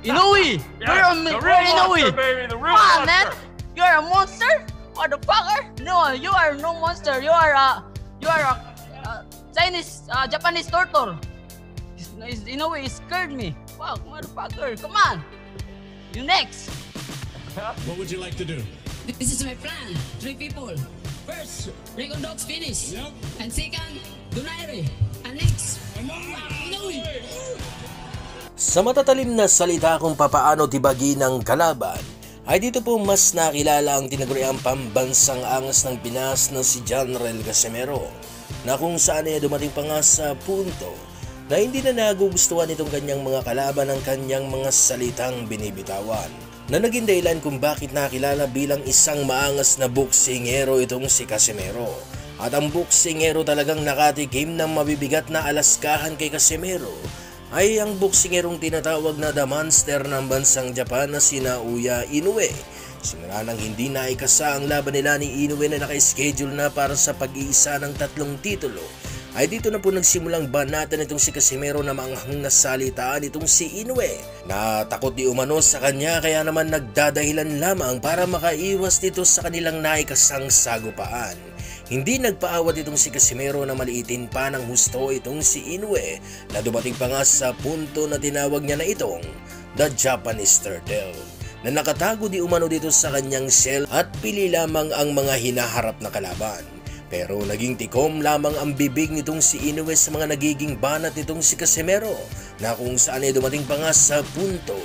Inoue! The real monster, baby, the real Come on, man! monster. You're a monster? Motherfucker! No, you are no monster. You are a Chinese, Japanese turtle. Inoue scared me. Fuck, motherfucker! Come on! You next! What would you like to do? This is my plan. 3 people. First, Recon Dogs finish. Yep. And second, Donaire. And next, Inoue. Sa matatalim na salita kung papaano tibagi ng kalaban, ay dito po mas nakilala ang tinaguriang pambansang angas ng Pinas na si General Casimero, na kung saan ay dumating pa nga sa punto na hindi na nagugustuhan itong kanyang mga kalaban ang kanyang mga salitang binibitawan, na naging dahilan kung bakit nakilala bilang isang maangas na boksingero itong si Casimero. At ang boksingero talagang nakatikim ng mabibigat na alaskahan kay Casimero ay ang boksingerong tinatawag na The Monster ng bansang Japan na si Naoya Inoue. Simula nang hindi naikasa ang laban nila ni Inoue na naka-schedule na para sa pag-iisa ng 3 titulo, ay dito na po nagsimulang banatan itong si Casimero na maanghang na salitaan itong si Inoue, na takot di umano sa kanya kaya naman nagdadahilan lamang para makaiwas dito sa kanilang naikasang sagupaan. Hindi nagpaawat itong si Casimero na maliitin pa ng husto itong si Inoue, na dumating pa nga sa punto na tinawag niya na itong The Japanese Turtle, na nakatago di umano dito sa kanyang shell at pili lamang ang mga hinaharap na kalaban. Pero naging tikom lamang ang bibig nitong si Inoue sa mga nagiging banat nitong si Casimero, na kung saan ay dumating pa nga sa punto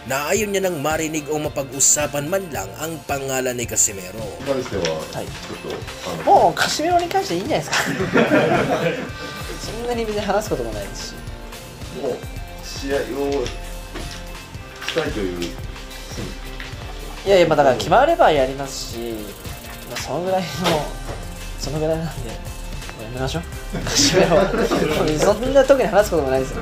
na ayaw niya nang marinig o mapag-usapan man lang ang pangalan ni Casimero. もうカシメロに関していいんじゃないですかそんなに別に話すこともないですしもう試合をしたいといういやいや、まあだから決まればやりますし、まあ、そのぐらいなんでやめましょうカシメロそんな特に話すこともないですよ。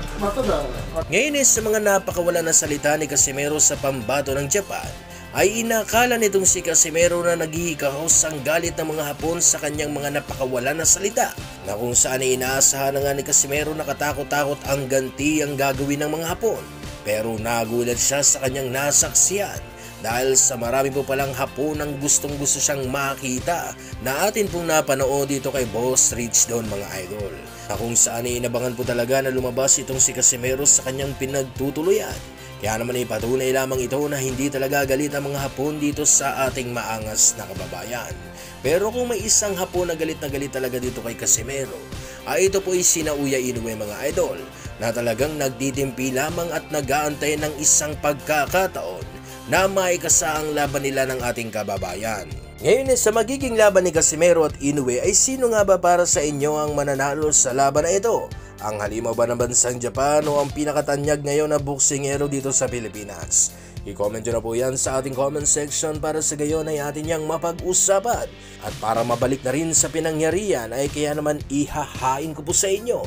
Ngayon sa mga napakawala na salita ni Casimero sa pambato ng Japan, ay inakala nitong si Casimero na naghihikahos ang galit ng mga Hapon sa kanyang mga napakawala na salita, na kung saan ay inaasahan na nga ni Casimero na katakot-takot ang ganti ang gagawin ng mga Hapon. Pero nagulat siya sa kanyang nasaksiyan, dahil sa marami po palang Hapon ang gustong-gusto siyang makita, na atin pong napanood dito kay Boss Rich Don mga idol, na kung saan ay inabangan po talaga na lumabas itong si Casimero sa kanyang pinagtutuluyan. Kaya naman ay patunay lamang ito na hindi talaga galit ang mga Hapon dito sa ating maangas na kababayan. Pero kung may isang Hapon na galit talaga dito kay Casimero, ay ito po ay si Naoya Inoue mga idol, na talagang nagtitimpi lamang at nag-aantay ng isang pagkakataon na maikasa ang laban nila ng ating kababayan. Ngayon sa magiging laban ni Casimero at Inoue ay sino nga ba para sa inyo ang mananalo sa laban na ito? Ang halimaw ba ng bansang Japan o ang pinakatanyag ngayon na boksingero dito sa Pilipinas? I-comment nyo na po yan sa ating comment section para sa gayon ay atin niyang mapag-usapan. At para mabalik na rin sa pinangyarihan ay kaya naman ihahain ko po sa inyo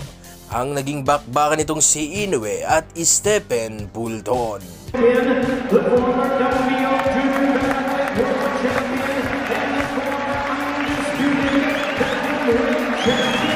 ang naging bakbakan nitong si Inoue at Stephen Fulton. Champion